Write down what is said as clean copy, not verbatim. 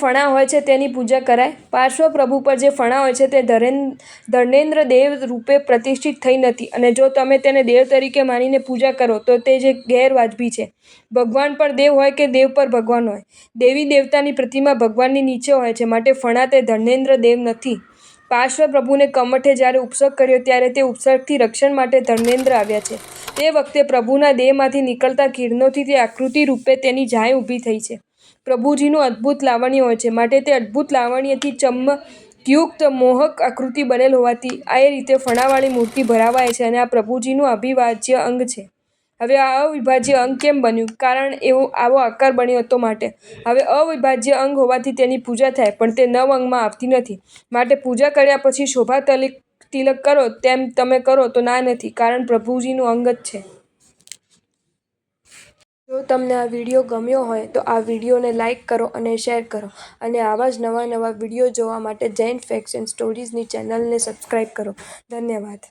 ફણા હોય છે તેની પૂજા કરાય? પાર્શ્વ પ્રભુ પર જે ફણા હોય છે તે ધર્મેન્દ્ર દેવ રૂપે પ્રતિષ્ઠિત થઈ નથી, અને જો તમે તેને દેવ તરીકે માનીને પૂજા કરો તો તે જે ગેરવાજબી છે. ભગવાન પર દેવ હોય કે દેવ પર ભગવાન હોય, દેવી દેવતાની પ્રતિમા ભગવાનની નીચે હોય છે, માટે ફણા તે ધર્મેન્દ્ર દેવ નથી. પાર્શ્વ પ્રભુને કમઠે જ્યારે ઉપસર્ગ કર્યો ત્યારે તે ઉપસર્ગથી રક્ષણ માટે ધર્મેન્દ્ર આવ્યા છે. તે વખતે પ્રભુના દેહમાંથી નીકળતા કિરણોથી તે આકૃતિ રૂપે તેની જાય ઊભી થઈ છે. પ્રભુજીનું અદ્ભુત લાવણ્ય હોય છે, માટે તે અદ્ભુત લાવણ્યથી ચમકયુક્ત મોહક આકૃતિ બનેલ હોવાથી એ રીતે ફણાવાળી મૂર્તિ ભરાવાય છે, અને આ પ્રભુજીનું અવિભાજ્ય અંગ છે. હવે આ અવિભાજ્ય અંગ કેમ બન્યું? કારણ આવો આકાર બન્યો હતો માટે. હવે અવિભાજ્ય અંગ હોવાથી તેની પૂજા થાય, પણ તે નવ અંગમાં આવતી નથી. માટે પૂજા કર્યા પછી શોભા તિલક કરો તેમ તમે કરો તો ના નથી, કારણ પ્રભુજીનું અંગ જ છે. જો તમને આ વિડીયો ગમ્યો હોય તો આ વિડીયોને લાઈક કરો અને શેર કરો, અને આવા જ નવા વિડીયો જોવા માટે જૈન ફેક્ટ્સ એન્ડ સ્ટોરીઝની ચેનલને સબસ્ક્રાઈબ કરો. ધન્યવાદ.